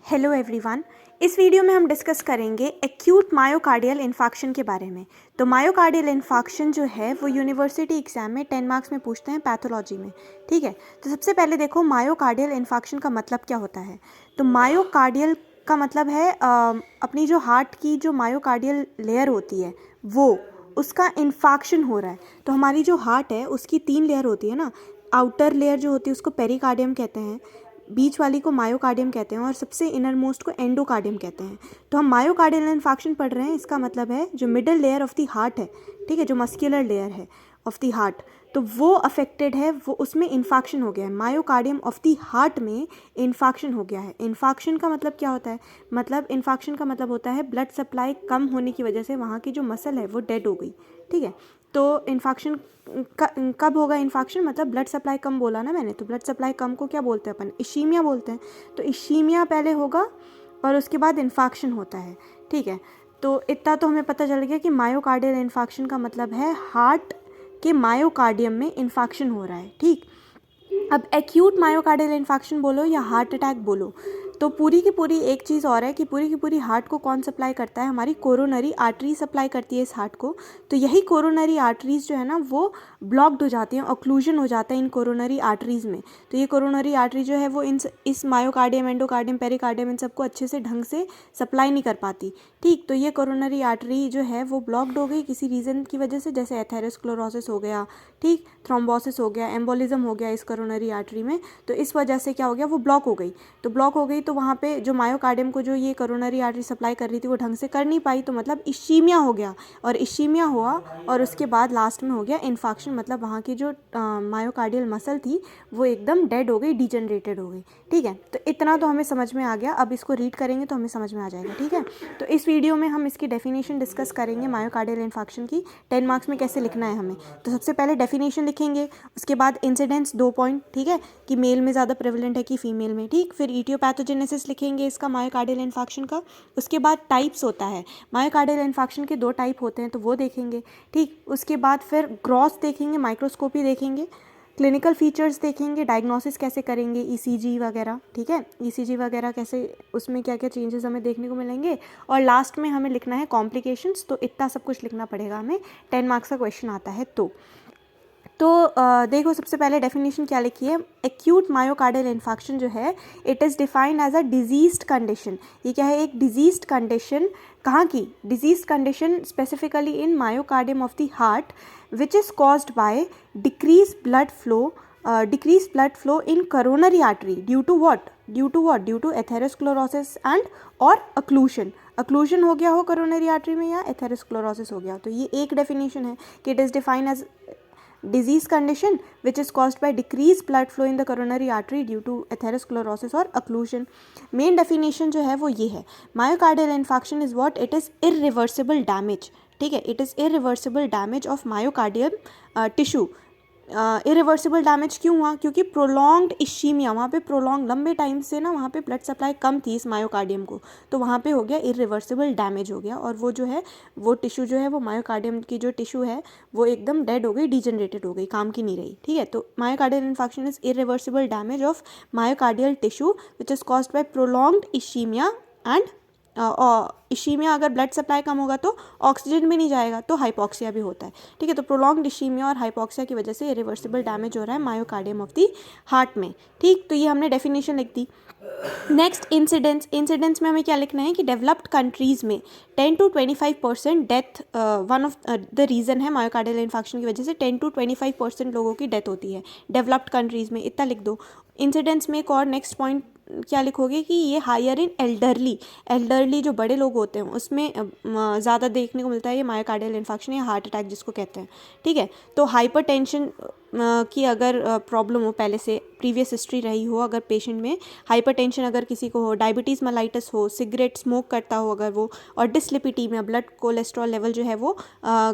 Hello everyone. इस video में हम डिस्कस करेंगे एक्यूट मायोकार्डियल इन्फाक्शन के बारे में। तो मायोकार्डियल इन्फाक्शन जो है वो यूनिवर्सिटी एग्जाम में 10 मार्क्स में पूछते हैं पैथोलॉजी में। ठीक है, तो सबसे पहले देखो मायोकार्डियल इन्फाक्शन का मतलब क्या होता है। तो मायोकार्डियल का मतलब है अपनी जो हार्ट की जो मायोकार्डियल लेयर होती है वो उसका इन्फाक्शन हो रहा है। तो हमारी जो हार्ट है उसकी 3 लेयर होती है ना। आउटर लेयर जो होती है उसको पेरिकार्डियम कहते हैं, बीच वाली को मायोकार्डियम कहते हैं और सबसे इनर मोस्ट को एंडोकार्डियम कहते हैं। तो हम मायोकार्डियल इन्फाक्शन पढ़ रहे हैं, इसका मतलब है जो middle layer of the heart है, ठीक है, जो मस्कुलर लेयर है ऑफ द हार्ट, तो वो अफेक्टेड है, वो उसमें इन्फाक्शन हो गया है। मायोकार्डियम ऑफ द हार्ट में इन्फाक्शन हो गया है। इन्फाक्शन का मतलब क्या होता है, मतलब इन्फाक्शन का मतलब होता है ब्लड सप्लाई कम होने की वजह से वहाँ की जो मसल है वो डेड हो गई। ठीक है, तो इन्फाक्शन कब होगा इन्फाक्शन, मतलब ब्लड सप्लाई कम बोला ना मैंने, तो ब्लड सप्लाई कम को क्या बोलते हैं अपन, इश्कीमिया बोलते हैं। तो इश्कीमिया पहले होगा और उसके बाद इन्फाक्शन होता है। ठीक है, तो इतना तो हमें पता चल गया कि मायोकार्डियल इन्फाक्शन का मतलब है हार्ट के मायोकार्डियम में इन्फाक्शन हो रहा है। ठीक, अब एक्यूट मायोकार्डियल इन्फाक्शन बोलो या हार्ट अटैक बोलो, तो पूरी की पूरी एक चीज़ और है कि पूरी की पूरी हार्ट को कौन सप्लाई करता है, हमारी कोरोनरी आर्टरी सप्लाई करती है इस हार्ट को। तो यही कोरोनरी आर्टरीज जो है ना वो ब्लॉक्ड हो जाती हैं, ऑक्लूजन हो जाता है इन कोरोनरी आर्टरीज में। तो ये कोरोनरी आर्टरी जो है वो इस मायोकार्डियम, एंडोकार्डियम, पेरिकार्डियम इन सबको अच्छे से ढंग से सप्लाई नहीं कर पाती। ठीक, तो ये कोरोनरी आर्टरी जो है वो ब्लॉक्ड हो गई किसी रीज़न की वजह से, जैसे एथेरोस्क्लेरोसिस हो गया, ठीक, थ्रोम्बोसिस हो गया, एम्बोलिज्म हो गया इस कोरोनरी आर्टरी में। तो इस वजह से क्या हो गया, वो ब्लॉक हो गई। तो ब्लॉक हो गई तो वहाँ पे जो मायोकार्डियम को जो ये कोरोनरी आर्टरी सप्लाई कर रही थी वो ढंग से कर नहीं पाई, तो मतलब इश्कीमिया हो गया। और इश्कीमिया हुआ और उसके बाद लास्ट में हो गया इन्फाक्शन, मतलब वहाँ की जो मायोकार्डियल मसल थी वो एकदम डेड हो गई, डिजनरेटेड हो गई। ठीक है, तो इतना तो हमें समझ में आ गया। अब इसको रीड करेंगे तो हमें समझ में आ जाएगा। ठीक है, तो इस वीडियो में हम इसकी डेफिनेशन डिस्कस करेंगे मायोकार्डियल इन्फाक्शन की। 10 मार्क्स में कैसे लिखना है हमें, तो सबसे पहले डेफिनेशन लिखेंगे, उसके बाद इंसिडेंट्स 2 पॉइंट, ठीक है, कि मेल में ज़्यादा प्रेवलेंट है कि फीमेल में। ठीक, फिर इटियोपैथोजेनेसिस लिखेंगे इसका मायोकार्डियल इन्फाक्शन का। उसके बाद टाइप्स होता है मायोकार्डियल इन्फाक्शन के, 2 टाइप होते हैं तो वो देखेंगे। ठीक, उसके बाद फिर ग्रॉस देखेंगे, माइक्रोस्कोपी देखेंगे, क्लिनिकल फीचर्स देखेंगे, डायग्नोसिस कैसे करेंगे, ईसीजी वगैरह। ठीक है, ईसीजी वगैरह कैसे, उसमें क्या क्या चेंजेस हमें देखने को मिलेंगे, और लास्ट में हमें लिखना है कॉम्प्लिकेशंस। तो इतना सब कुछ लिखना पड़ेगा हमें, 10 मार्क्स का क्वेश्चन आता है। तो देखो सबसे पहले डेफिनेशन क्या लिखी है, एक्यूट मायोकार्डियल इन्फाक्शन जो है it is defined as a diseased condition. ये क्या है, एक डिजीज्ड कंडीशन। कहाँ की diseased condition, specifically in myocardium of the heart which is caused by decrease blood flow in coronary artery due to what, due to atherosclerosis and और occlusion हो गया हो कोरोनरी आर्टरी में या एथेरोस्क्लेरोसिस हो गया। तो ये एक डेफिनेशन है कि it is defined as disease condition which is caused by decreased blood flow in the coronary artery due to atherosclerosis or occlusion. Main definition जो है वो ये है, myocardial infarction is what, it is irreversible damage. ठीक है, it is irreversible damage of myocardial tissue. Irreversible damage क्यों हुआ, क्योंकि प्रोलॉन्ग्ड इश्कीमिया, वहाँ पे प्रोलॉन्ग लंबे टाइम से ना वहाँ पे ब्लड सप्लाई कम थी इस मायोकार्डियम को, तो वहाँ पे हो गया इरिवर्सिबल डैमेज हो गया, और वो जो है वो टिश्यू जो है वो मायोकार्डियम की जो टिश्यू है वो एकदम डेड हो गई, डिजनरेटेड हो गई, काम की नहीं रही। ठीक है, तो myocardial infarction is irreversible damage of myocardial tissue which is caused by prolonged ischemia and ischemia. अगर ब्लड सप्लाई कम होगा तो ऑक्सीजन भी नहीं जाएगा, तो हाइपोक्सिया भी होता है। ठीक है, तो प्रोलॉन्ग्ड इश्कीमिया और हाइपोक्सिया की वजह से इरिवर्सिबल डैमेज हो रहा है मायोकार्डियम ऑफ द हार्ट में। ठीक, तो ये हमने डेफिनेशन लिख दी। नेक्स्ट इंसिडेंट्स में हमें क्या लिखना है कि डेवलप्ड कंट्रीज़ में 10 to 25% death one of the reason है मायोकार्डियल इन्फाक्शन की वजह से 10 to 25% लोगों की डेथ होती है डेवलप्ड कंट्रीज़ में, इतना लिख दो। इंसिडेंट्स में एक और नेक्स्ट पॉइंट क्या लिखोगे कि ये हायर इन एल्डरली जो बड़े लोग होते हैं उसमें ज़्यादा देखने को मिलता है ये मायोकार्डियल इन्फाक्शन या हार्ट अटैक जिसको कहते हैं। ठीक है, तो हाइपरटेंशन की अगर प्रॉब्लम हो, पहले से प्रीवियस हिस्ट्री रही हो अगर पेशेंट में, हाइपरटेंशन अगर किसी को हो, डायबिटीज़ मेलाइटिस हो, सिगरेट स्मोक करता हो अगर वो, और डिसलिपिडीमिया ब्लड कोलेस्ट्रॉल लेवल जो है वो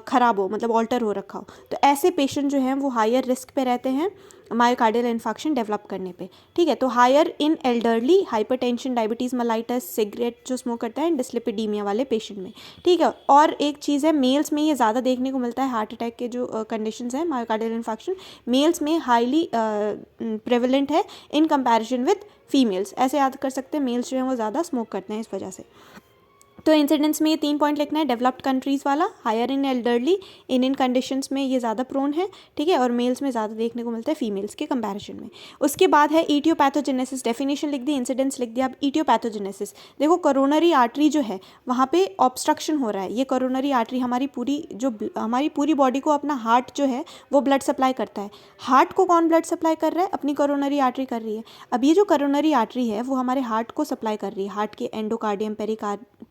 ख़राब हो, मतलब ऑल्टर हो रखा हो, तो ऐसे पेशेंट जो हैं वो हायर रिस्क पे रहते हैं मायोकार्डियल इन्फाक्शन डेवलप करने पे। ठीक है, तो higher in elderly, hypertension, diabetes mellitus, cigarette जो स्मोक करता है, डिसलिपिडीमिया वाले पेशेंट में। ठीक है, और एक चीज़ है मेल्स में ये ज़्यादा देखने को मिलता है हार्ट अटैक के जो कंडीशंस हैं मायोकार्डियल इन्फाक्शन, मेल्स में हाईली प्रेवलेंट है इन कंपैरिजन विद फीमेल्स। ऐसे याद कर सकते हैं, मेल्स जो हैं वो ज़्यादा स्मोक करते हैं इस वजह से। तो इंसिडेंस में ये 3 पॉइंट लिखना है। डेवलप्ड कंट्रीज़ वाला higher in elderly, in conditions में ये ज़्यादा प्रोन है, ठीक है, और मेल्स में ज़्यादा देखने को मिलता है फीमेल्स के कंपैरिजन में। उसके बाद है ईटियोपैथोजेनेसिस। डेफिनेशन लिख दी, इंसिडेंस लिख दिया। अब ईटियोपैथोजेनेसिस देखो, कोरोनरी आर्टरी जो है वहाँ पे ऑब्स्ट्रक्शन हो रहा है। ये कोरोनरी आर्टरी हमारी पूरी बॉडी को, अपना हार्ट जो है वो ब्लड सप्लाई करता है। हार्ट को कौन ब्लड सप्लाई कर रहा है? अपनी कोरोनरी आर्टरी कर रही है। अब ये जो कोरोनरी आर्टरी है वो हमारे हार्ट को सप्लाई कर रही है, हार्ट के एंडोकार्डियम,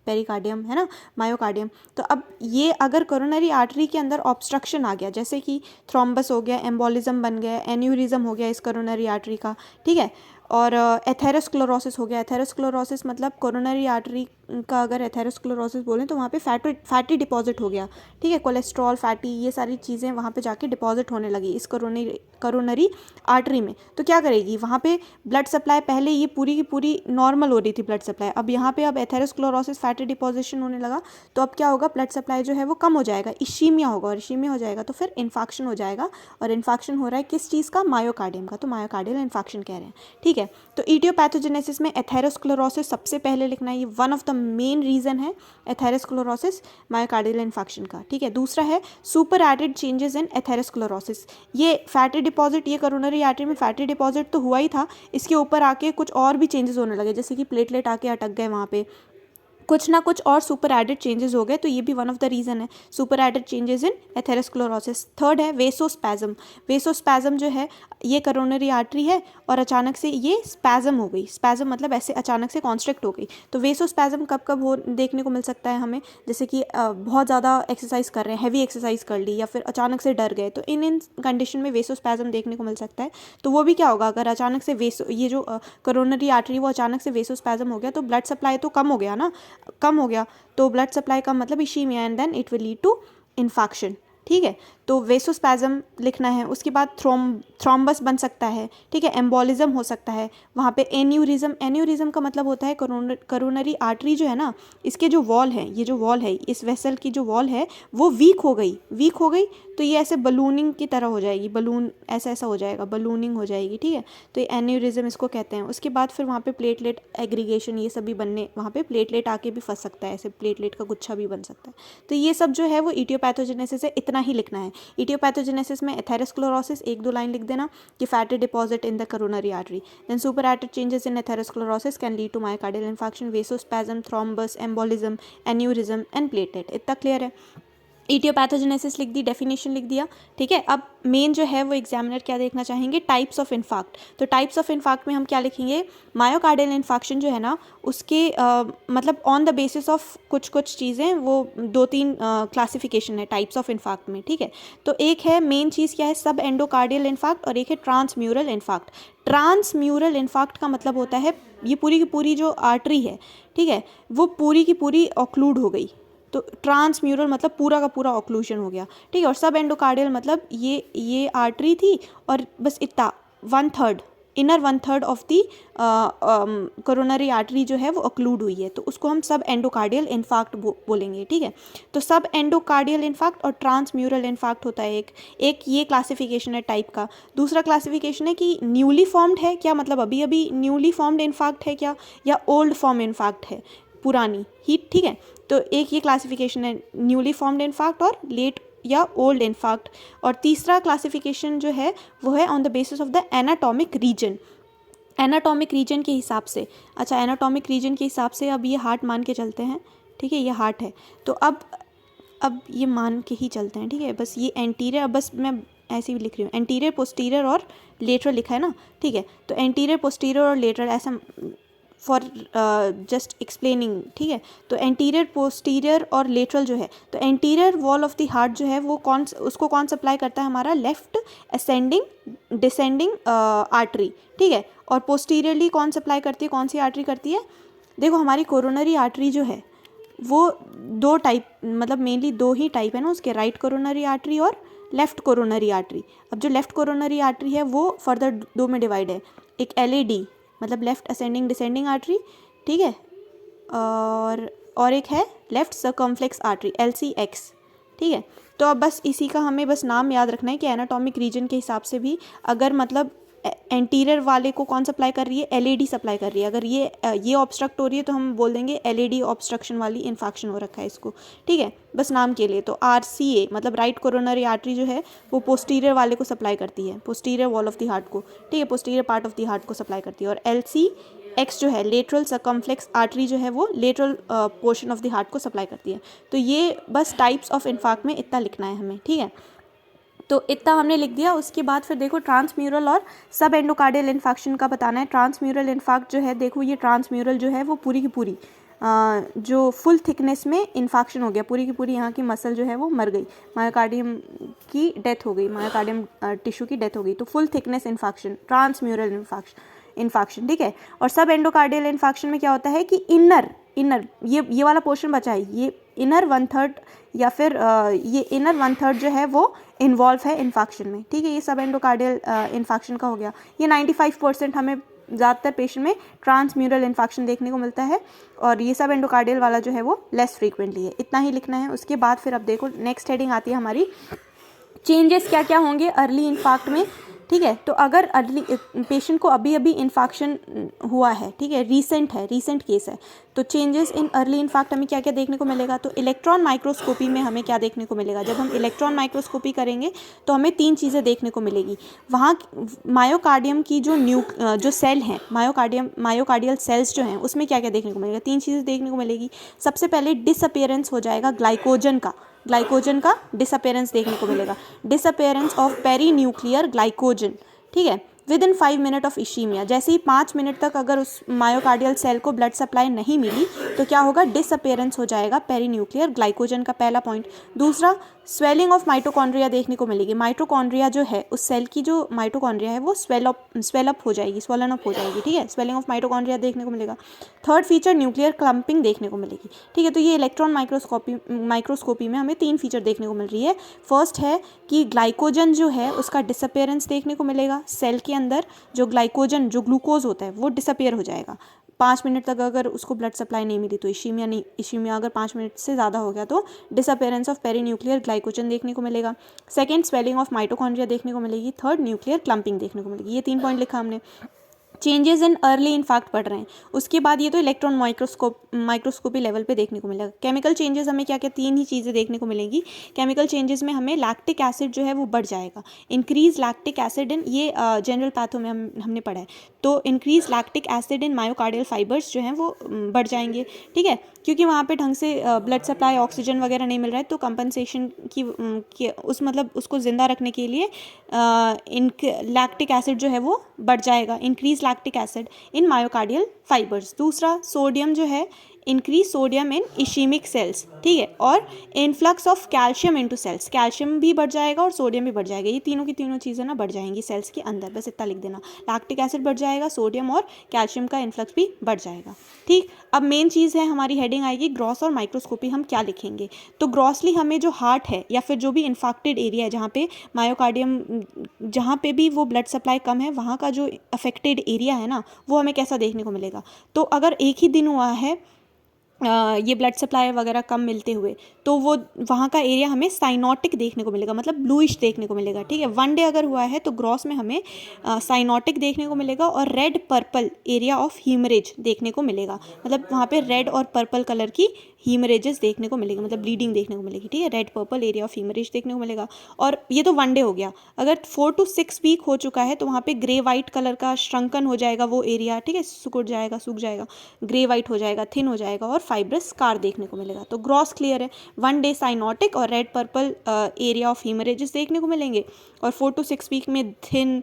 पेरिकार्डियम है ना, मायोकार्डियम। तो अब ये अगर कोरोनरी आर्टरी के अंदर ऑब्स्ट्रक्शन आ गया, जैसे कि थ्रोम्बस हो गया, एम्बोलिज्म बन गया, एन्यूरिज्म हो गया इस कोरोनरी आर्टरी का, ठीक है, और एथेरोस्क्लेरोसिस हो गया। एथेरोस्क्लेरोसिस मतलब कोरोनरी आर्टरी का अगर एथेरोस्क्लेरोसिस बोलें तो वहाँ पे फैटी डिपॉजिट हो गया, ठीक है, कोलेस्ट्रॉल, फैटी, ये सारी चीज़ें वहाँ पे जाके डिपॉजिट होने लगी इस कोरोनरी आर्टरी में। तो क्या करेगी, वहाँ पे ब्लड सप्लाई, पहले ये पूरी की पूरी नॉर्मल हो रही थी ब्लड सप्लाई, अब यहाँ पे अब एथेरोस्क्लेरोसिस, फैटी डिपॉजिशन होने लगा, तो अब क्या होगा, ब्लड सप्लाई जो है वो कम हो जाएगा, इश्कीमिया होगा, और इश्कीमिया हो जाएगा तो फिर इन्फेक्शन हो जाएगा। और इन्फेक्शन हो रहा है किस चीज़ का? मायोकार्डियम का, तो मायोकार्डियल इन्फेक्शन कह रहे हैं, ठीक है। तो ईटियोपैथोजेनेसिस में एथेरोस्क्लेरोसिस सबसे पहले लिखना है, ये one of the main reason है एथेरोस्क्लेरोसिस मायोकार्डियल इन्फेक्शन का, ठीक है। दूसरा है super added changes in atherosclerosis. ये फैटी डिपॉजिट, ये कोरोनरी आर्टरी में फैटी डिपॉजिट तो हुआ ही था, इसके ऊपर आके कुछ और भी चेंजेस होने लगे, जैसे कि प्लेटलेट आके अटक गए वहाँ पे, कुछ ना कुछ और सुपर एडेड चेंजेस हो गए, तो ये भी वन ऑफ द रीज़न है, super added changes in atherosclerosis. Third है वेसोस्पैज्म। वेसोस्पैज्म जो है, ये कोरोनरी आर्टरी है और अचानक से ये स्पैज्म हो गई। स्पैज्म मतलब ऐसे अचानक से कॉन्स्ट्रिक्ट हो गई। तो वेसोस्पैज्म कब कब हो देखने को मिल सकता है हमें? जैसे कि बहुत ज़्यादा एक्सरसाइज कर रहे हैं, हैवी एक्सरसाइज कर ली, या फिर अचानक से डर गए, तो इन कंडीशन में वेसोस्पैज्म देखने को मिल सकता है। तो वो भी क्या होगा, अगर अचानक से ये जो कोरोनरी आर्टरी वो अचानक से वेसोस्पैज्म हो गया, तो ब्लड सप्लाई तो कम हो गया ना, कम हो गया, तो ब्लड सप्लाई का मतलब ischemia, and then it will lead to infection, ठीक है। तो वेसोस्पैज्म लिखना है। उसके बाद थ्रोम्बस बन सकता है, ठीक है, एम्बोलिज्म हो सकता है, वहाँ पे एन्यूरिज्म। एन्यूरिज्म का मतलब होता है कोरोनरी आर्टरी जो है ना, इसके जो वॉल है, ये जो वॉल है, इस वेसल की जो वॉल है वो वीक हो गई, तो ये ऐसे बलूनिंग की तरह हो जाएगी, बलून ऐसा हो जाएगा, बलूनिंग हो जाएगी, ठीक है। तो ये एन्यूरिज्म इसको कहते हैं। उसके बाद फिर वहाँ पे प्लेटलेट एग्रीगेशन, ये सब भी बनने, वहाँ पे प्लेटलेट आके भी फंस सकता है, ऐसे प्लेटलेट का गुच्छा भी बन सकता है। तो ये सब जो है वो ईटियोपैथोजेनेसिस है, इतना ही लिखना है। ईटियोपैथोजेनेसिस में एथेरोस्क्लेरोसिस 1-2 लाइन लिख देना कि fatty deposit in the coronary artery, then super added changes in atherosclerosis can lead to myocardial infection, vasospasm, thrombus, embolism, aneurysm and platelet. इतना क्लियर है। ईटियोपैथोजेनेसिस लिख दी, डेफिनेशन लिख दिया, ठीक है। अब मेन जो है वो एग्जामिनर क्या देखना चाहेंगे, टाइप्स ऑफ इन्फार्क्ट। तो टाइप्स ऑफ इन्फार्क्ट में हम क्या लिखेंगे, मायोकार्डियल इन्फार्क्शन जो है ना, उसके मतलब ऑन द बेसिस ऑफ कुछ चीज़ें, वो 2-3 क्लासिफिकेशन है टाइप्स ऑफ इन्फार्क्ट में, ठीक है। तो एक है मेन चीज़ क्या है, सब एंडोकार्डियल इन्फार्क्ट, और एक है ट्रांसम्यूरल इन्फार्क्ट। ट्रांसम्यूरल इन्फार्क्ट का मतलब होता है ये पूरी की पूरी जो आर्टरी है, ठीक है, वो पूरी की पूरी ऑक्लूड हो गई, तो ट्रांसम्यूरल मतलब पूरा का पूरा ऑक्लूजन हो गया, ठीक है। और सब एंडोकार्डियल मतलब ये आर्टरी थी और बस इतना 1/3 inner 1/3 of the coronary artery जो है वो ऑक्लूड हुई है, तो उसको हम सब एंडोकार्डियल इन्फार्क्ट बोलेंगे, ठीक है। तो सब एंडोकार्डियल इन्फार्क्ट और ट्रांसम्यूरल इन्फार्क्ट होता है एक ये क्लासिफिकेशन है टाइप का। दूसरा क्लासिफिकेशन है कि न्यूली फॉर्म्ड है क्या, मतलब अभी अभी न्यूली फॉर्म्ड इन्फार्क्ट है क्या, या ओल्ड फॉर्म इन्फार्क्ट है, पुरानी ही, ठीक है। तो एक ये क्लासिफिकेशन है न्यूली फॉर्म्ड इन्फार्क्ट और लेट या ओल्ड इन्फार्क्ट। और तीसरा क्लासिफिकेशन जो है वो है on the basis of the anatomic region. Anatomic region के हिसाब से, अच्छा एनाटॉमिक रीजन के हिसाब से अब ये हार्ट मान के चलते हैं, ठीक है, ये हार्ट है, तो अब ये मान के ही चलते हैं, ठीक है। बस ये एंटीरियर, बस मैं ऐसे भी लिख रही हूँ, एंटीरियर, पोस्टीरियर और लेटरल लिखा है ना, ठीक है। तो एंटीरियर, पोस्टीरियर और लेटरल ऐसा फॉर जस्ट एक्सप्लेनिंग, ठीक है। तो एंटीरियर, पोस्टीरियर और लेटरल जो है, तो anterior wall of the heart जो है वो उसको कौन सप्लाई करता है, हमारा लेफ्ट असेंडिंग डिसेंडिंग आर्टरी, ठीक है। और पोस्टीरियरली कौन सप्लाई करती है, कौन सी आर्टरी करती है? देखो हमारी कोरोनरी आर्टरी जो है वो 2 टाइप, मतलब मेनली 2 ही टाइप है ना उसके, राइट कोरोनरी आर्टरी और लेफ्ट कोरोनरी आर्टरी। अब जो लेफ्ट कोरोनरी आर्टरी है वो फर्दर 2 में डिवाइड है, एक LAD मतलब लेफ्ट असेंडिंग डिसेंडिंग आर्टरी, ठीक है, और एक है लेफ्ट सर्कमफ्लेक्स आर्टरी LCX, ठीक है। तो अब बस इसी का हमें बस नाम याद रखना है कि एनाटॉमिक रीजन के हिसाब से भी अगर मतलब एंटीरियर वाले को कौन सप्लाई कर रही है, एलएडी सप्लाई कर रही है। अगर ये ऑब्स्ट्रक्ट हो रही है तो हम बोल देंगे एलएडी ऑब्स्ट्रक्शन वाली इन्फेक्शन हो रखा है इसको, ठीक है, बस नाम के लिए। तो आरसीए मतलब राइट कोरोनरी आर्टरी जो है वो पोस्टीरियर वाले को सप्लाई करती है, posterior wall of the heart को, ठीक है, posterior part of the heart को सप्लाई करती है। और एलसी एक्स जो है लेटरल सर्कमफ्लेक्स आर्टरी जो है वो lateral portion of the heart को सप्लाई करती है। तो ये बस टाइप्स ऑफ इन्फार्क्ट में इतना लिखना है हमें, ठीक है। तो इतना हमने लिख दिया। उसके बाद फिर देखो ट्रांसम्यूरल और सब एंडोकार्डियल इन्फेक्शन का बताना है। ट्रांसम्यूरल इन्फार्क्ट जो है, देखो ये ट्रांसम्यूरल जो है वो पूरी की पूरी जो फुल थिकनेस में इन्फेक्शन हो गया, पूरी की पूरी यहाँ की मसल जो है वो मर गई, मायोकार्डियम की डेथ हो गई, मायोकार्डियम टिश्यू की डेथ हो गई। तो full thickness infection, transmural infection, ठीक है। और सब एंडोकार्डियल इन्फेक्शन में क्या होता है कि इनर ये वाला पोर्शन बचा है, ये इनर 1/3 या फिर ये इनर 1/3 जो है वो इन्वॉल्व है इन्फेक्शन में, ठीक है। ये सब एंडोकार्डियल इन्फेक्शन का हो गया। ये 95% हमें ज़्यादातर पेशेंट में ट्रांसम्यूरल इन्फेक्शन देखने को मिलता है, और ये सब एंडोकार्डियल वाला जो है वो लेस फ्रीक्वेंटली है। इतना ही लिखना है। उसके बाद फिर अब देखो नेक्स्ट हेडिंग आती है हमारी, चेंजेस क्या क्या होंगे अर्ली इन्फार्क्ट में, ठीक है। तो अगर अर्ली पेशेंट को अभी अभी इन्फेक्शन हुआ है, ठीक है, रीसेंट केस है, तो चेंजेस इन अर्ली इन्फार्क्ट हमें क्या क्या देखने को मिलेगा। तो इलेक्ट्रॉन माइक्रोस्कोपी में हमें क्या देखने को मिलेगा, जब हम इलेक्ट्रॉन माइक्रोस्कोपी करेंगे तो हमें 3 चीज़ें देखने को मिलेगी। वहाँ मायोकार्डियम की जो सेल हैं, मायोकार्डियल सेल्स जो हैं उसमें क्या क्या देखने को मिलेगा, 3 चीज़ें देखने को मिलेगी। सबसे पहले डिसअपियरेंस हो जाएगा ग्लाइकोजन का डिसअपियरेंस देखने को मिलेगा, डिसअपियरेंस ऑफ पेरीन्यूक्लियर ग्लाइकोजन, ठीक है, विद इन 5 मिनट ऑफ इशीमिया। जैसे ही 5 मिनट तक अगर उस मायोकार्डियल सेल को ब्लड सप्लाई नहीं मिली तो क्या होगा, डिसअपियरेंस हो जाएगा पेरीन्यूक्लियर ग्लाइकोजन का, पहला पॉइंट। दूसरा, स्वेलिंग ऑफ माइटोकॉन्ड्रिया देखने को मिलेगी। माइटोकॉन्ड्रिया जो है, उस सेल की जो माइटोकॉन्ड्रिया है वो स्वेलन अप हो जाएगी, ठीक है, स्वेलिंग ऑफ माइटोकॉन्ड्रिया देखने को मिलेगा। थर्ड फीचर, न्यूक्लियर क्लम्पिंग देखने को मिलेगी, ठीक है। तो ये इलेक्ट्रॉन माइक्रोस्कोपी में हमें 3 फीचर देखने को मिल रही है। फर्स्ट है कि ग्लाइकोजन जो है उसका डिसअपियरेंस देखने को मिलेगा, सेल के अंदर जो ग्लाइकोजन जो ग्लूकोज होता है वो डिसअपियर हो जाएगा। 5 मिनट तक अगर उसको ब्लड सप्लाई नहीं मिली तो इशीमिया अगर 5 मिनट से ज़्यादा हो गया तो डिसअपियरेंस ऑफ पेरीन्यूक्लियर ग्लाइकोजन देखने को मिलेगा। सेकंड, स्वेलिंग ऑफ माइटोकॉन्ड्रिया देखने को मिलेगी। थर्ड, न्यूक्लियर क्लम्पिंग देखने को मिलेगी। ये 3 पॉइंट लिखा हमने। चेंजेस इन अर्ली इन्फेक्ट पढ़ रहे हैं। उसके बाद ये तो इलेक्ट्रॉन माइक्रोस्कोपी लेवल पे देखने को मिलेगा। केमिकल चेंजेस हमें क्या क्या 3 ही चीज़ें देखने को मिलेंगी। केमिकल चेंजेस में हमें लैक्टिक एसिड जो है वो बढ़ जाएगा, इंक्रीज लैक्टिक एसिड इन, ये जनरल पैथो में हमने पढ़ा है। तो increase lactic acid in myocardial fibres जो हैं वो बढ़ जाएंगे, ठीक है, क्योंकि वहाँ पे ढंग से ब्लड सप्लाई ऑक्सीजन वगैरह नहीं मिल रहा है। तो कंपनसेशन की उसको ज़िंदा रखने के लिए लैक्टिक एसिड जो है वो बढ़ जाएगा, increase lactic acid in myocardial fibers. दूसरा, सोडियम जो है, increase sodium in ischemic cells, ठीक है, और influx of calcium into cells, calcium भी बढ़ जाएगा और सोडियम भी बढ़ जाएगा। ये तीनों की तीनों चीज़ें ना बढ़ जाएंगी सेल्स के अंदर, बस इतना लिख देना। लैक्टिक एसिड बढ़ जाएगा, सोडियम और कैल्शियम का इन्फ्लक्स भी बढ़ जाएगा, ठीक। अब मेन चीज़ है हमारी हेडिंग आएगी ग्रॉस और माइक्रोस्कोपी। हम क्या लिखेंगे, तो ग्रॉसली हमें जो हार्ट है या फिर जो भी इन्फेक्टेड एरिया है जहाँ पे मायोकार्डियम, जहाँ पे भी वो ब्लड सप्लाई कम है वहाँ का जो अफेक्टेड एरिया है ना, वो हमें कैसा देखने को मिलेगा। तो अगर एक ही दिन हुआ है ये ब्लड सप्लाई वगैरह कम मिलते हुए, तो वो वहाँ का एरिया हमें साइनोटिक देखने को मिलेगा, मतलब ब्लूइश देखने को मिलेगा, ठीक है। 1 डे अगर हुआ है तो ग्रॉस में हमें साइनोटिक देखने को मिलेगा और रेड पर्पल एरिया ऑफ हीमरेज देखने को मिलेगा, मतलब वहाँ पे रेड और पर्पल कलर की हीमरेजेस देखने को मिलेगी, मतलब ब्लीडिंग देखने को मिलेगी, ठीक है, रेड पर्पल एरिया ऑफ हीमरेज देखने को मिलेगा। और ये तो 1 डे हो गया। अगर 4 to 6 वीक हो चुका है तो वहाँ पे ग्रे वाइट कलर का श्रंकन हो जाएगा वो एरिया, ठीक है, सूख जाएगा, ग्रे वाइट हो जाएगा, थिन हो जाएगा और फाइब्रस स्कार देखने को मिलेगा। तो ग्रॉस क्लियर है, 1 डे साइनोटिक और रेड पर्पल एरिया ऑफ हीमरेजेस देखने को मिलेंगे, और 4 to 6 वीक में थिन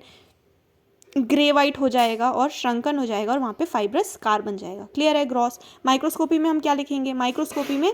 ग्रे वाइट हो जाएगा और श्रंकन हो जाएगा और वहाँ पे फाइब्रस स्कार बन जाएगा। क्लियर है ग्रॉस। माइक्रोस्कोपी में हम क्या लिखेंगे, माइक्रोस्कोपी में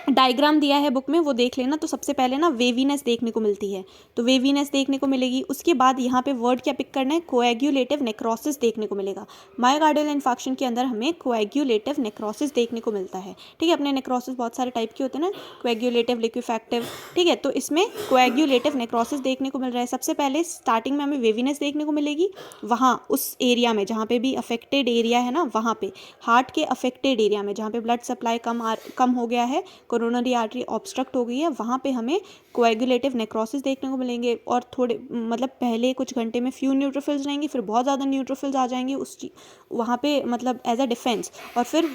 डायग्राम दिया है बुक में, वो देख लेना। तो सबसे पहले ना वेवीनेस देखने को मिलती है, तो वेवीनेस देखने को मिलेगी। उसके बाद यहाँ पे वर्ड क्या पिक करना है, कोएग्यूलेटिव नेक्रोसिस देखने को मिलेगा। मायोकार्डियल इन्फेक्शन के अंदर हमें कोएग्यूलेटिव नेक्रोसिस देखने को मिलता है, ठीक है। अपने नेक्रोसिस बहुत सारे टाइप के होते हैं ना, कोएग्यूलेटिव, लिक्विफैक्टिव, ठीक है। तो इसमें कोएग्यूलेटिव नेक्रोसिस देखने को मिल रहा है। सबसे पहले स्टार्टिंग में हमें वेवीनेस देखने को मिलेगी, वहाँ उस एरिया में जहाँ पे भी अफेक्टेड एरिया है ना, वहाँ पे हार्ट के अफेक्टेड एरिया में जहाँ पे ब्लड सप्लाई कम हो गया है कोरोनरी आर्टरी ऑब्स्ट्रक्ट हो गई है, वहाँ पे हमें कोएगुलेटिव नेक्रोसिस देखने को मिलेंगे और थोड़े मतलब पहले कुछ घंटे में फ्यू न्यूट्रोफिल्स रहेंगे, फिर बहुत ज़्यादा न्यूट्रोफिल्स आ जाएंगे वहाँ पे मतलब एज अ डिफेंस, और फिर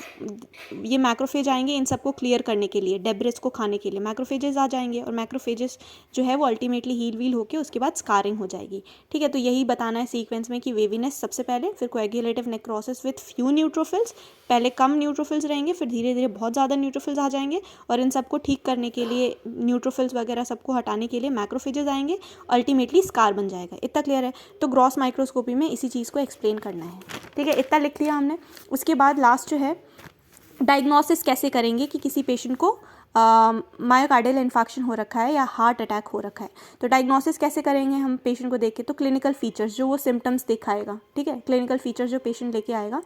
ये मैक्रोफेज आएंगे इन सबको क्लियर करने के लिए, डेब्रिस को खाने के लिए मैक्रोफेजेस आ जाएंगे, और मैक्रोफेजेस जो है वो अल्टीमेटली हील व्हील होकर उसके बाद स्कारिंग हो जाएगी। ठीक है, तो यही बताना है सीक्वेंस में कि वेवीनेस सबसे पहले, फिर coagulative necrosis with few neutrophils, पहले कम न्यूट्रोफिल्स रहेंगे, फिर धीरे धीरे बहुत ज़्यादा न्यूट्रोफिल्स आ जाएंगे, और इन सबको ठीक करने के लिए न्यूट्रोफिल्स वगैरह सबको हटाने के लिए मैक्रोफेजेस आएंगे, अल्टीमेटली स्कार बन जाएगा। इतना क्लियर है? तो ग्रॉस माइक्रोस्कोपी में इसी चीज़ को एक्सप्लेन करना है। ठीक है, इतना लिख लिया हमने। उसके बाद लास्ट जो है डायग्नोसिस कैसे करेंगे कि किसी पेशेंट को मायोकार्डियल इन्फाक्शन हो रखा है या हार्ट अटैक हो रखा है। तो डायग्नोसिस कैसे करेंगे हम पेशेंट को देख के? तो क्लिनिकल फीचर्स जो वो सिम्टम्स दिखाएगा, ठीक है, क्लिनिकल फीचर्स जो पेशेंट लेके आएगा,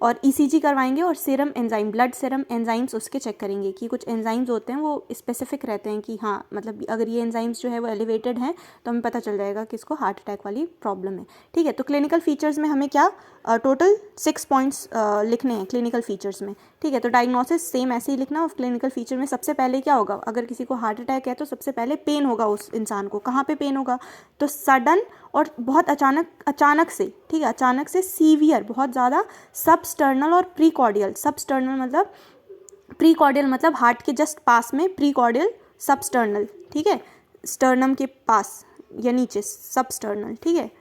और ईसीजी करवाएंगे और serum enzyme, blood serum enzymes उसके चेक करेंगे कि कुछ एंजाइम्स होते हैं वो स्पेसिफिक रहते हैं कि हाँ मतलब अगर ये एंजाइम्स जो है वो एलिवेटेड हैं तो हमें पता चल जाएगा कि इसको हार्ट अटैक वाली प्रॉब्लम है। ठीक है, तो क्लिनिकल फीचर्स में हमें क्या टोटल 6 पॉइंट्स लिखने हैं क्लिनिकल फीचर्स में। ठीक है, तो डायग्नोसिस सेम ऐसे ही लिखना, और क्लिनिकल फीचर में सबसे पहले क्या होगा, अगर किसी को हार्ट अटैक है तो सबसे पहले पेन होगा उस इंसान को। कहाँ पे पेन होगा? तो सडन और बहुत अचानक से, ठीक है, अचानक से सीवियर, बहुत ज़्यादा सबस्टर्नल और प्रीकॉर्डियल। सबस्टर्नल मतलब प्रीकॉर्डियल मतलब हार्ट के जस्ट पास में, प्रीकॉर्डियल सबस्टर्नल, ठीक है, स्टर्नम के पास या नीचे सबस्टर्नल। ठीक है,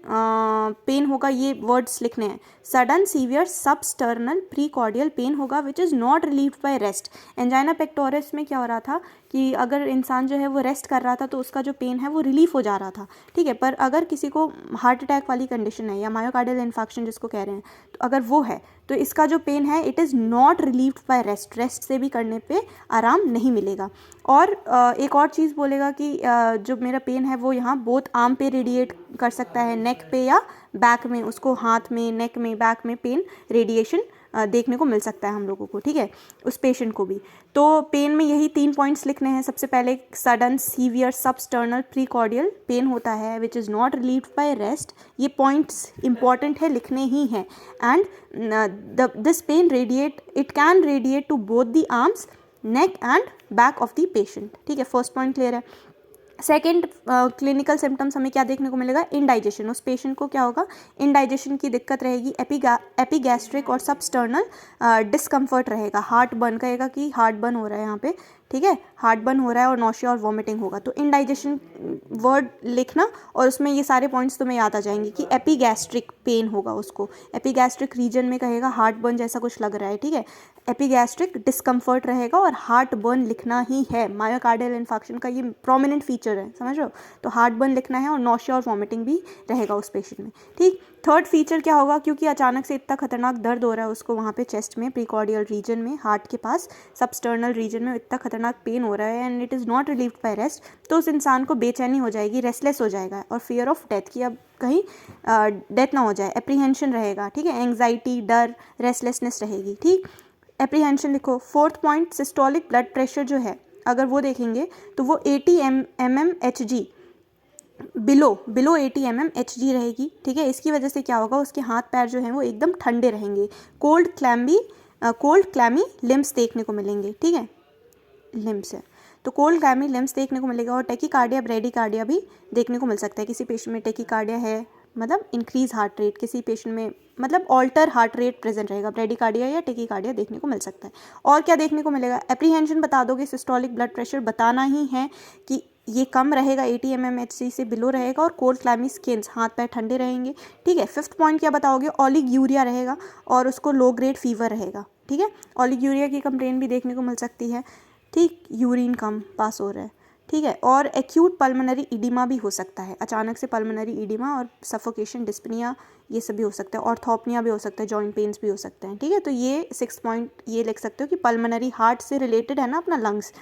पेन होगा, ये वर्ड्स लिखने हैं, sudden severe substernal precordial pain होगा which is not relieved by rest. Angina pectoris में क्या हो रहा था कि अगर इंसान जो है वो रेस्ट कर रहा था तो उसका जो पेन है वो रिलीफ हो जा रहा था। ठीक है, पर अगर किसी को हार्ट अटैक वाली कंडीशन है या मायोकार्डियल इन्फाक्शन जिसको कह रहे हैं, तो अगर वो है तो इसका जो पेन है it is not relieved by rest, rest से भी करने पे आराम नहीं मिलेगा। और एक और चीज़ बोलेगा कि जो मेरा पेन है वो यहाँ बोथ आर्म पे रेडिएट कर सकता है, नेक पे या बैक में, उसको हाथ में, नेक में, बैक में पेन रेडिएशन देखने को मिल सकता है हम लोगों को। ठीक है, उस पेशेंट को भी। तो पेन में यही 3 पॉइंट्स लिखने हैं। सबसे पहले sudden severe substernal precordial pain होता है which is not relieved by rest. ये पॉइंट्स इंपॉर्टेंट है, लिखने ही हैं। And this pain radiate, it can radiate to both the arms, neck and back of the patient. ठीक है, फर्स्ट पॉइंट क्लियर है। सेकेंड क्लिनिकल सिम्टम्स हमें क्या देखने को मिलेगा? इंडाइजेशन। उस पेशेंट को क्या होगा? इंडाइजेशन की दिक्कत रहेगी, एपिगैस्ट्रिक और सबस्टर्नल डिस्कम्फर्ट रहेगा, हार्ट बर्न कहेगा कि हार्ट बर्न हो रहा है यहाँ पे। ठीक है, हार्ट बर्न हो रहा है और नौशिया और वॉमिटिंग होगा। तो इंडाइजेशन वर्ड लिखना और उसमें ये सारे पॉइंट्स तुम्हें याद आ जाएंगे कि एपिगैस्ट्रिक पेन होगा उसको, एपिगैस्ट्रिक रीजन में कहेगा हार्ट बर्न जैसा कुछ लग रहा है। ठीक है, एपिगैस्ट्रिक डिस्कम्फर्ट रहेगा और हार्ट बर्न लिखना ही है। मायोकार्डियल इन्फाक्शन का ये प्रोमिनेंट फीचर है, समझ रहे हो? तो हार्ट बर्न लिखना है और नौशिया और वॉमिटिंग भी रहेगा उस पेशेंट में। ठीक, थर्ड फीचर क्या होगा? क्योंकि अचानक से इतना खतरनाक दर्द हो रहा है उसको वहाँ पे चेस्ट में, प्रीकॉर्डियल रीजन में, हार्ट के पास सबस्टर्नल रीजन में इतना खतरनाक पेन हो रहा है and it is not relieved by rest, तो उस इंसान को बेचैनी हो जाएगी, रेस्टलेस हो जाएगा और फियर ऑफ डेथ की अब कहीं डेथ ना हो जाए, एप्रीहेंशन रहेगा। ठीक है, एंग्जाइटी, डर, रेस्टलेसनेस रहेगी। ठीक, एप्रीहेंशन लिखो। Fourth point systolic blood pressure जो है अगर वो देखेंगे तो वो 80 mmHg बिलो 80 mmHg रहेगी। ठीक है, इसकी वजह से क्या होगा? उसके हाथ पैर जो हैं वो एकदम ठंडे रहेंगे, कोल्ड क्लैमी लिम्स देखने को मिलेंगे। ठीक है, लिम्स है तो कोल्ड क्लैमी लिम्स देखने को मिलेगा, और टेकीकार्डिया, ब्रेडिकार्डिया भी देखने को मिल सकता है। किसी पेशेंट में टेकीकार्डिया है मतलब इंक्रीज हार्ट रेट, किसी पेशेंट में मतलब ऑल्टर हार्ट रेट प्रेजेंट रहेगा, ब्रेडिकार्डिया या टेकीकार्डिया देखने को मिल सकता है। और क्या देखने को मिलेगा? एप्रीहेंशन बता दोगे, सिस्टोलिक ब्लड प्रेशर बताना ही है कि ये कम रहेगा, 80 mmHg से बिलो रहेगा, और कोल्ड क्लैमी स्किन्स, हाथ पैर ठंडे रहेंगे। ठीक है, फिफ्थ पॉइंट क्या बताओगे? ओलिग्यूरिया रहेगा और उसको लो ग्रेड फीवर रहेगा। ठीक है, ओलिग्यूरिया की कंप्लेन भी देखने को मिल सकती है। ठीक, यूरिन कम पास हो रहा है। ठीक है, और एक्यूट पल्मोनरी इडिमा भी हो सकता है, अचानक से पल्मोनरी इडिमा और सफोकेशन, डिस्पनिया, ये सब भी हो सकता है, ऑर्थोपनिया भी हो सकता है, जॉइंट पेन्स भी हो सकते हैं। ठीक है, तो ये 6 पॉइंट ये लिख सकते हो कि पल्मोनरी, हार्ट से रिलेटेड है ना अपना लंग्स,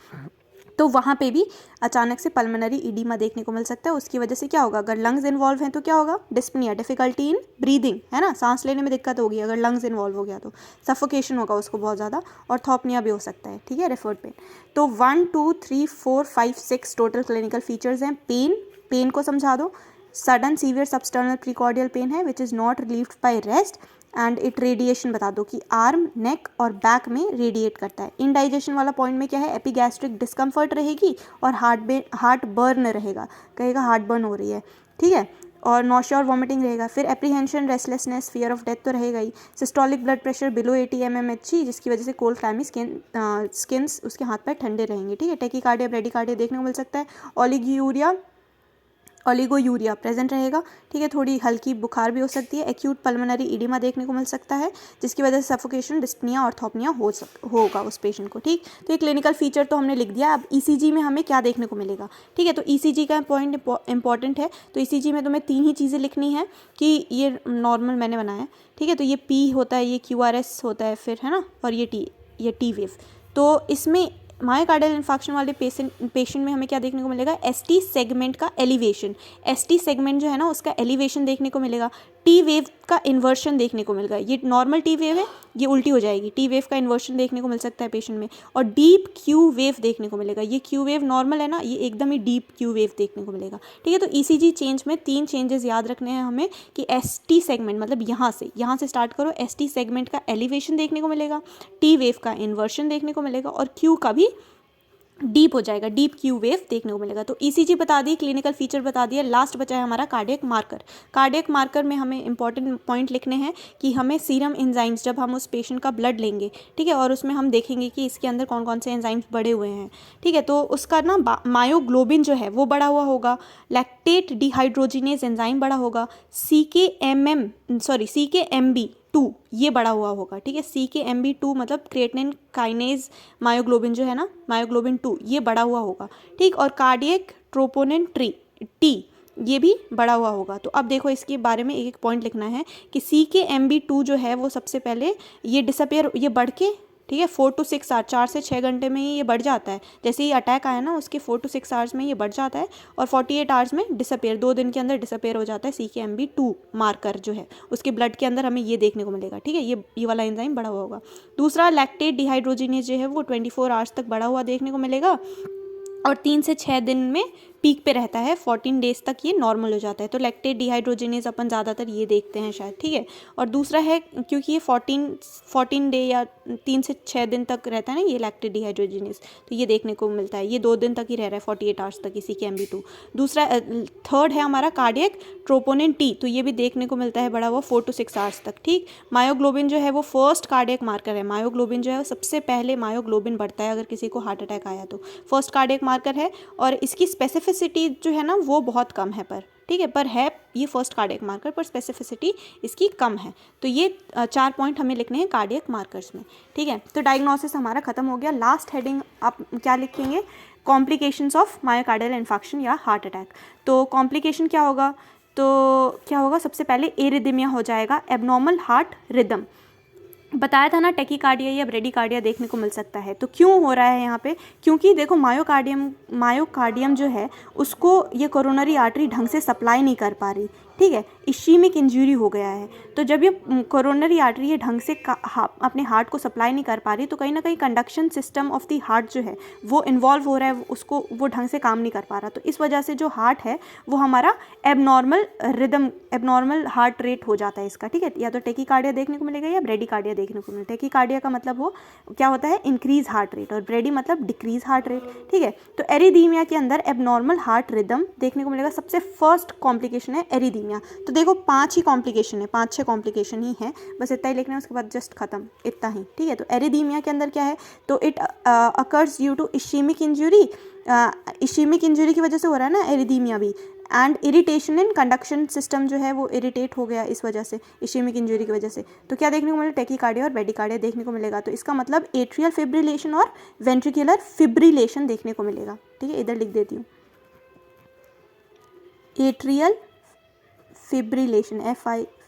तो वहाँ पे भी अचानक से पल्मोनरी इडिमा देखने को मिल सकता है। उसकी वजह से क्या होगा? अगर लंग्स इन्वॉल्व हैं तो क्या होगा? डिस्पनिया, डिफिकल्टी इन ब्रीदिंग, है ना, सांस लेने में दिक्कत होगी अगर लंग्स इन्वॉल्व हो गया तो, सफोकेशन होगा उसको बहुत ज़्यादा, और थॉपनिया भी हो सकता है। ठीक है, रेफर्ड पेन। तो 1 2 3 4 5 6 टोटल क्लिनिकल फीचर्स हैं। पेन को समझा दो, sudden severe substernal precordial pain है which is not relieved by rest, and it radiation बता दो कि आर्म, नेक और बैक में रेडिएट करता है। इनडाइजेशन वाला पॉइंट में क्या है, एपिगैस्ट्रिक डिस्कम्फर्ट रहेगी और हार्ट बर्न रहेगा, कहेगा हार्ट बर्न हो रही है, ठीक है, और नॉशिया और वॉमिटिंग रहेगा। फिर apprehension, restlessness, fear of death तो रहेगा ही। Systolic blood pressure below 80 mmHg, जिसकी वजह से कोल्ड क्लाइमी स्किन्स उसके हाथ पैर ठंडे रहेंगे, ठीक है। टेकीकार्डिया, ब्रेडिकार्डिया देखने को मिल सकता है। ओलिगोयूरिया प्रेजेंट रहेगा, ठीक है। थोड़ी हल्की बुखार भी हो सकती है। एक्यूट पल्मोनरी इडिमा देखने को मिल सकता है, जिसकी वजह से सफोकेशन, डिस्पनिया, ऑर्थोपनिया होगा उस पेशेंट को, ठीक। तो ये क्लिनिकल फीचर तो हमने लिख दिया। अब ईसीजी में हमें क्या देखने को मिलेगा, ठीक है। तो ईसीजी का पॉइंट इंपॉर्टेंट है। तो ईसीजी में तुम्हें 3 ही चीज़ें लिखनी है कि ये नॉर्मल मैंने बनाया है, ठीक है। तो ये पी होता है, ये QRS होता है, फिर है ना, और ये टी वेव। तो इसमें मायोकार्डियल इन्फार्क्शन वाले पेशेंट में हमें क्या देखने को मिलेगा, ST सेगमेंट का एलिवेशन। ST सेगमेंट जो है ना उसका एलिवेशन देखने को मिलेगा। टी वेव का इन्वर्शन देखने को मिलेगा। ये नॉर्मल टी वेव है, ये उल्टी हो जाएगी। टी वेव का इन्वर्शन देखने को मिल सकता है पेशेंट में। और डीप क्यू वेव देखने को मिलेगा। ये क्यू वेव नॉर्मल है ना, ये एकदम ही डीप क्यू वेव देखने को मिलेगा, ठीक है। तो ECG चेंज में 3 चेंजेस याद रखने हैं हमें कि ST सेगमेंट मतलब यहाँ से स्टार्ट करो। ST सेगमेंट का एलिवेशन देखने को मिलेगा, टी वेव का इन्वर्शन देखने को मिलेगा और क्यू का भी डीप हो जाएगा, डीप क्यू वेव देखने को मिलेगा। तो ECG बता दी, क्लिनिकल फीचर बता दिया। लास्ट बचा है हमारा कार्डियक मार्कर। कार्डियक मार्कर में हमें इंपॉर्टेंट पॉइंट लिखने हैं कि हमें सीरम एंजाइम्स, जब हम उस पेशेंट का ब्लड लेंगे, ठीक है, और उसमें हम देखेंगे कि इसके अंदर कौन कौन से एंजाइम्स बढ़े हुए हैं, ठीक है। तो उसका ना मायोग्लोबिन जो है वो बढ़ा हुआ होगा, लैक्टेट डिहाइड्रोजिनेज एंजाइम बढ़ा होगा, CKMB2 ये बढ़ा हुआ होगा, ठीक है। CKMB2 मतलब क्रिएटिनिन काइनेज मायोग्लोबिन जो है ना, मायोग्लोबिन 2 ये बढ़ा हुआ होगा, ठीक। और कार्डियक ट्रोपोनिन टी ये भी बढ़ा हुआ होगा। तो अब देखो इसके बारे में एक एक पॉइंट लिखना है कि CKMB2 जो है वो सबसे पहले ये बढ़ के, ठीक है, 4 to 6 आवर, 4 से 6 घंटे में ही ये बढ़ जाता है। जैसे ही अटैक आया ना उसके 4 to 6 आवर्स में ये बढ़ जाता है और 48 आवर्स में डिसअपेयर, 2 दिन के अंदर डिसअपेयर हो जाता है। CKMB2 मार्कर जो है उसके ब्लड के अंदर हमें ये देखने को मिलेगा, ठीक है। ये वाला एंजाइम बढ़ा हुआ होगा। दूसरा लैक्टेट डिहाइड्रोजिनेज जो है वो 24 आवर्स तक बढ़ा हुआ देखने को मिलेगा और 3 से 6 दिन में पीक पे रहता है, 14 डेज तक ये नॉर्मल हो जाता है। तो लैक्टेट डिहाइड्रोजिनेज अपन ज़्यादातर ये देखते हैं शायद, ठीक है। और दूसरा है क्योंकि ये 14 डे या 3 से 6 दिन तक रहता है ना ये लैक्टेट डिहाइड्रोजिनेज, तो ये देखने को मिलता है। ये 2 दिन तक ही रह रहा है, 48 आवर्स तक, इसी के CKMB2। दूसरा थर्ड है हमारा कार्डियक ट्रोपोनिन टी, तो ये भी देखने को मिलता है बड़ा हुआ 4 to 6 आवर्स तक, ठीक। मायोग्लोबिन जो है वो फर्स्ट कार्डियक मार्कर है। मायोग्लोबिन जो है सबसे पहले मायोग्लोबिन बढ़ता है अगर किसी को हार्ट अटैक आया तो, फर्स्ट कार्डियक मार्कर है। और इसकी स्पेसिफिसिटी जो है ना वो बहुत कम है, पर ठीक है, पर है ये फर्स्ट कार्डियक मार्कर, पर स्पेसिफिसिटी इसकी कम है। तो ये 4 पॉइंट हमें लिखने हैं कार्डियक मार्कर्स में, ठीक है। तो डायग्नोसिस हमारा खत्म हो गया। लास्ट हेडिंग आप क्या लिखेंगे, कॉम्प्लिकेशंस ऑफ मायोकार्डियल इन्फार्क्शन या हार्ट अटैक। तो कॉम्प्लिकेशन क्या होगा, सबसे पहले एरिदमिया हो जाएगा, एबनॉर्मल हार्ट रिदम। बताया था ना टेकीकार्डिया या ब्रेडिकार्डिया देखने को मिल सकता है। तो क्यों हो रहा है यहाँ पे, क्योंकि देखो मायोकार्डियम जो है उसको ये कोरोनरी आर्टरी ढंग से सप्लाई नहीं कर पा रही, ठीक है, इश्चीमिक इंजरी हो गया है। तो जब ये कोरोनरी आर्टरी ये ढंग से अपने हार्ट को सप्लाई नहीं कर पा रही तो कहीं ना कहीं conduction system of the heart जो है वो इन्वॉल्व हो रहा है, उसको वो ढंग से काम नहीं कर पा रहा। तो इस वजह से जो हार्ट है वो हमारा abnormal rhythm, abnormal heart rate हो जाता है इसका, ठीक है। या तो टेकीकार्डिया देखने को मिलेगा या ब्रेडिकार्डिया देखने को मिलेगा। टेकीकार्डिया का मतलब वो क्या होता है, इंक्रीज हार्ट रेट, और ब्रेडी मतलब डिक्रीज हार्ट रेट, ठीक है। तो एरिदीमिया के अंदर एबनॉर्मल हार्ट रिदम देखने को मिलेगा। सबसे फर्स्ट कॉम्प्लिकेशन है एरिदीमिया। तो देखो 5 ही कॉम्प्लिकेशन है, 5-6 कॉम्प्लिकेशन ही है, बस इतना ही लिखना है, उसके बाद जस्ट खत्म, इतना ही, ठीक है। तो एरिदीमिया के अंदर क्या है, तो it occurs due to ischemic injury, ischemic injury की वजह से हो रहा है ना एरिदीमिया भी, and irritation in conduction system जो है वो इरिटेट हो गया इस वजह से, इश्चीमिक इंजरी की वजह से। तो क्या देखने को मिलेगा, टेकीकार्डिया और ब्रेडिकार्डिया देखने को मिलेगा। तो इसका मतलब एट्रियल फिब्रिलेशन और वेंट्रिकुलर फिब्रिलेशन देखने को मिलेगा, ठीक है। इधर लिख देती हूँ, एट्रियल फिब्रिलेशन,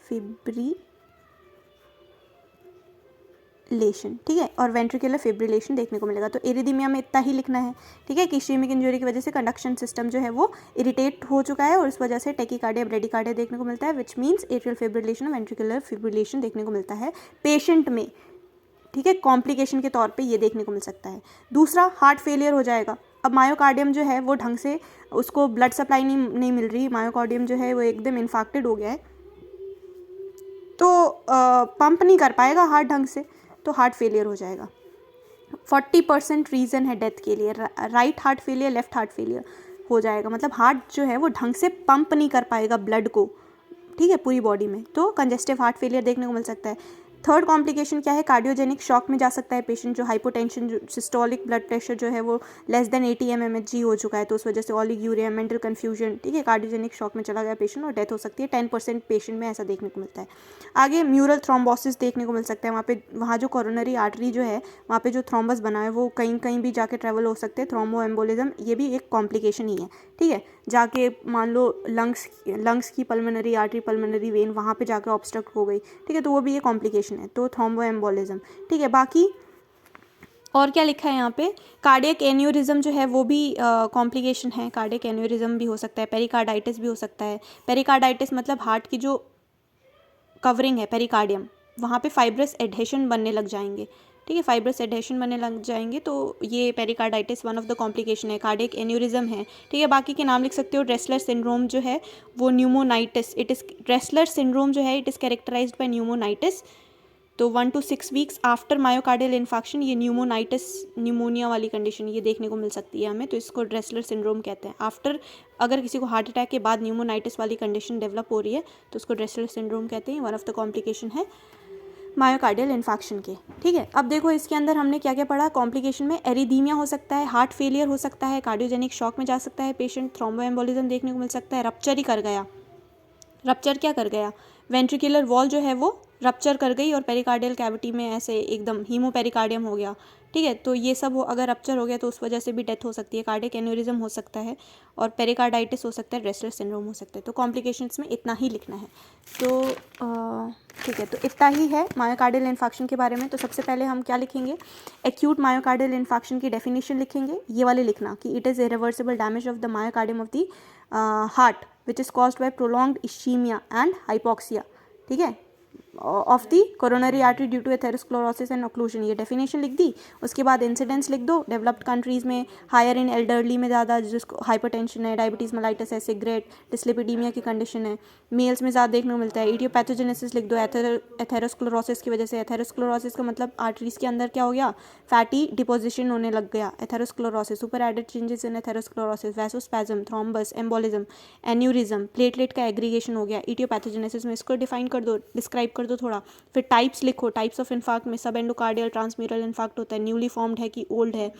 फिब्रिलेशन, ठीक है, और वेंट्रिकुलर फिब्रिलेशन देखने को मिलेगा। तो एरिदीमिया में इतना ही लिखना है, ठीक है, कि इश्चीमिक इंजरी की वजह से कंडक्शन सिस्टम जो है वो इरिटेट हो चुका है और इस वजह से टेकीकार्डिया ब्रेडिकार्डिया देखने को मिलता है, विच मीन्स एट्रियल फिब्रिलेशन और वेंट्रिकुलर फिब्रिलेशन देखने को मिलता है पेशेंट में, ठीक है। कॉम्प्लिकेशन के तौर पे ये देखने को मिल सकता है। दूसरा, हार्ट फेलियर हो जाएगा। अब मायोकार्डियम जो है वो ढंग से उसको ब्लड सप्लाई नहीं मिल रही, मायोकार्डियम जो है वो एकदम इन्फाक्टेड हो गया है, तो पंप नहीं कर पाएगा हार्ट ढंग से, तो हार्ट फेलियर हो जाएगा। 40% रीज़न है डेथ के लिए, right heart failure, left heart failure हो जाएगा, मतलब हार्ट जो है वो ढंग से पंप नहीं कर पाएगा ब्लड को, ठीक है, पूरी बॉडी में, तो कंजेस्टिव हार्ट फेलियर देखने को मिल सकता है। थर्ड कॉम्प्लिकेशन क्या है, कार्डियोजेनिक शॉक में जा सकता है पेशेंट, जो हाइपोटेंशन, जो सिस्टोलिक ब्लड प्रेशर जो है वो लेस देन 80 mmHg हो चुका है, तो उस वजह से ओलिगूरिया, मेंटल कन्फ्यूजन, ठीक है, कार्डियोजेनिक शॉक में चला गया पेशेंट और डेथ हो सकती है। 10% पेशेंट में ऐसा देखने को मिलता है। आगे म्यूरल थ्रोम्बोसिस देखने को मिल सकता है, वहाँ जो कोरोनरी आर्टरी जो है वहाँ पे जो थ्रोम्बस बना है वो कहीं कहीं भी जाके ट्रेवल हो सकते हैं, थ्रोम्बो एम्बोलिज्म, ये भी एक कॉम्प्लिकेशन ही है, ठीक है, जाके मान लो लंग्स की पल्मोनरी आर्टरी, पल्मोनरी वेन वहाँ पे जाके ऑब्स्ट्रक्ट हो गई, ठीक है, तो वो भी एक कॉम्प्लिकेशन है, तो थ्रोम्बो एम्बोलिज्म, ठीक है। बाकी और क्या लिखा है यहाँ पे, कार्डियक एन्यूरिज्म जो है वो भी कॉम्प्लिकेशन है, कार्डियक एन्यूरिज्म भी हो सकता है, पेरिकार्डाइटिस भी हो सकता है। पेरिकार्डाइटिस मतलब हार्ट की जो कवरिंग है पेरिकार्डियम, वहाँ पे फाइब्रस एडहेशन बनने लग जाएंगे, ठीक है, फाइब्रस एडहेशन बनने लग जाएंगे, तो ये pericarditis one of the complication है, कार्डियक एन्यूरिज्म है, ठीक है। बाकी के नाम लिख सकते हो, ड्रेसलर सिंड्रोम जो है वो pneumonitis, it is Dressler syndrome जो है it is characterised bye pneumonitis, तो 1 to 6 weeks after myocardial infarction ये न्यूमोनाइटिस, न्यूमोनिया वाली कंडीशन ये देखने को मिल सकती है हमें, तो इसको ड्रेसलर सिंड्रोम कहते हैं। आफ्टर अगर किसी को हार्ट अटैक के बाद न्यूमोनाइटिस वाली कंडीशन डेवलप हो रही है तो उसको ड्रेसलर सिंड्रोम कहते हैं, वन ऑफ द कॉम्प्लिकेशन है मायोकार्डियल इन्फाक्शन के, ठीक है। अब देखो इसके अंदर हमने क्या क्या पढ़ा, कॉम्प्लिकेशन में एरिदीमिया हो सकता है, हार्ट फेलियर हो सकता है, कार्डियोजेनिक शॉक में जा सकता है पेशेंट, थ्रोम्बोएम्बोलिज्म देखने को मिल सकता है, रप्चर ही कर गया, रप्चर क्या कर गया, वेंट्रिकुलर वॉल जो है वो रप्चर कर गई और पेरिकार्डियल कैविटी में ऐसे एकदम हीमोपेरिकार्डियम हो गया, ठीक है, तो ये सब हो, अगर रप्चर हो गया तो उस वजह से भी डेथ हो सकती है, कार्डियक एन्यूरिज्म हो सकता है और पेरिकार्डाइटिस हो सकता है, ड्रेसलर सिंड्रोम हो सकता है। तो कॉम्प्लिकेशंस में इतना ही लिखना है, तो ठीक है, तो इतना ही है मायोकार्डियल इन्फाक्शन के बारे में। तो सबसे पहले हम क्या लिखेंगे, एक्यूट मायोकार्डियल इन्फाक्शन की डेफिनेशन लिखेंगे, ये वाले लिखना कि it is irreversible damage of the myocardium of the heart which is caused by prolonged ischemia and hypoxia, ठीक है, of the coronary artery due to atherosclerosis and occlusion, ये definition लिख दी। उसके बाद इंसिडेंट्स लिख दो, डेवलप्ड कंट्रीज़ में हायर इन एल्डरली में ज़्यादा, जिसको हाइपरटेंशन है, डायबिटीज़ मेलाइटिस है, सिगरेट, डिस्लिपिडीमिया की कंडीशन है, मेल्स में ज़्यादा देखने को मिलता है। इडियोपैथोजेनेसिस लिख दो, एथेरोस्क्लेरोसिस की वजह से, एथेरोस्क्लेरोसिस का मतलब आर्टरीज़ के अंदर क्या हो गया, फैटी डिपोजिशन होने लग गया, atherosclerosis, super added changes in atherosclerosis, vasospasm, thrombus, embolism, aneurysm, platelet का एग्रीगेशन हो गया। इडियोपैथोजेनेसिस में इसको डिफाइन कर दो, डिस्क्राइब कर दो थोड़ा, फिर टाइप्स लिखो, टाइप्स ऑफ इन्फार्क्ट में सब एंडोकार्डियल, ट्रांसम्यूरल इन्फार्क्ट होता है, न्यूली फॉर्म्ड है कि ओल्ड है,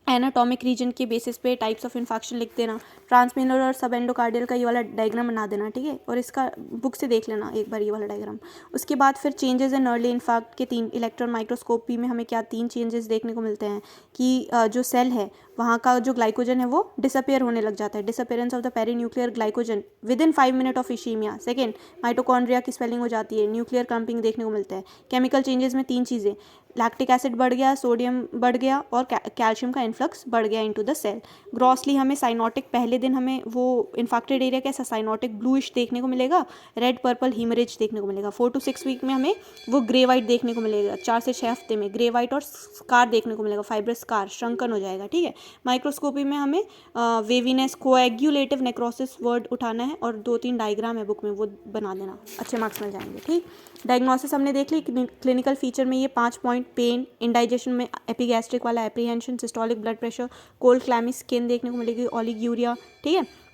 एनाटॉमिक रीजन के बेसिस पे टाइप्स ऑफ इन्फाक्शन लिख देना, ट्रांसम्यूरल और सब एंडोकार्डियल का ये वाला डायग्राम बना देना, ठीक है, और इसका बुक से देख लेना एक बार ये वाला डायग्राम। उसके बाद फिर चेंजेस इन अर्ली इन्फाक्ट के 3, इलेक्ट्रॉन माइक्रोस्कोपी में हमें क्या 3 चेंजेस देखने को मिलते हैं कि जो सेल है वहाँ का जो ग्लाइकोजन है वो डिसअपेयर होने लग जाता है, disappearance of the perinuclear glycogen within 5 minute of ischemia. Second, mitochondria की स्वेलिंग हो जाती है, न्यूक्लियर क्रम्पिंग देखने को मिलता है। केमिकल चेंजेस में 3 चीज़ें, लैक्टिक एसिड बढ़ गया, सोडियम बढ़ गया और कैल्शियम का इन्फ्लक्स बढ़ गया इनटू द सेल। ग्रॉसली हमें साइनोटिक, पहले दिन हमें वो इन्फेक्टेड एरिया कैसा साइनोटिक ब्लूइश देखने को मिलेगा, रेड पर्पल हीमरेज देखने को मिलेगा। 4 to 6 वीक में हमें वो ग्रे वाइट देखने को मिलेगा, 4 से 6 हफ्ते में ग्रे वाइट और स्कार देखने को मिलेगा, फाइब्रस स्कार, श्रंकन हो जाएगा, ठीक है। माइक्रोस्कोपी में हमें वेवीनेस, कोएग्यूलेटिव नेक्रोसिस वर्ड उठाना है और 2-3 डायग्राम है बुक में, वो बना देना, अच्छे मार्क्स मिल जाएंगे, ठीक। डायग्नोसिस हमने देख ली, क्लिनिकल फीचर में ये 5 पॉइंट, पेन, इंडाइजेशन में एपिगैस्ट्रिक वाला apprehension, systolic blood pressure, cold clammy skin देखने को मिलेगी, ओलिग्यूरिया, ठीक है।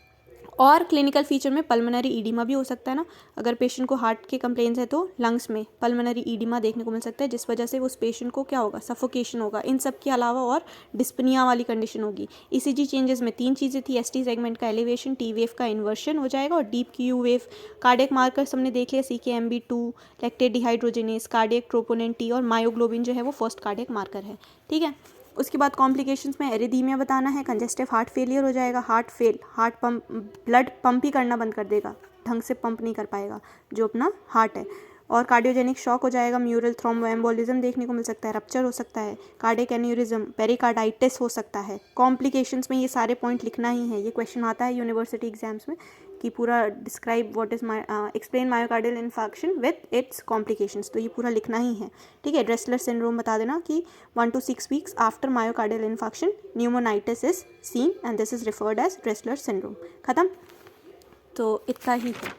और क्लिनिकल फीचर में पल्मोनरी ईडिमा भी हो सकता है ना, अगर पेशेंट को हार्ट के कंप्लेंट्स है तो लंग्स में पल्मोनरी ईडिमा देखने को मिल सकता है, जिस वजह से उस पेशेंट को क्या होगा, सफोकेशन होगा। इन सब के अलावा और डिस्पनिया वाली कंडीशन होगी। ईसीजी चेंजेस में 3 चीज़ें थी, एसटी सेगमेंट का एलिवेशन, टी वेव का इन्वर्शन हो जाएगा और deep Q wave. Cardiac markers हमने देख लिया, CKMB2, lactate dehydrogenase, cardiac troponin T और मायोग्लोबिन जो है वो फर्स्ट कार्डियक मार्कर है, ठीक है। उसके बाद कॉम्प्लिकेशंस में एरिदीमिया बताना है, कंजेस्टिव हार्ट फेलियर हो जाएगा, हार्ट पंप, ब्लड पंप ही करना बंद कर देगा, ढंग से पंप नहीं कर पाएगा जो अपना हार्ट है, और कार्डियोजेनिक शॉक हो जाएगा, म्यूरल थ्रोम्बोएम्बोलिज्म देखने को मिल सकता है, रप्चर हो सकता है, कार्डियक एन्यूरिज्म, पेरिकार्डाइटिस हो सकता है। कॉम्प्लिकेशंस में ये सारे पॉइंट लिखना ही है, ये क्वेश्चन आता है यूनिवर्सिटी एग्जाम्स में कि पूरा describe what is explain myocardial infarction with its complications, तो ये पूरा लिखना ही है, ठीक है। ड्रेसलर सिंड्रोम बता देना कि 1 to 6 weeks after myocardial infarction pneumonitis is seen and this is referred as Dressler syndrome. खत्म, तो इतना ही है।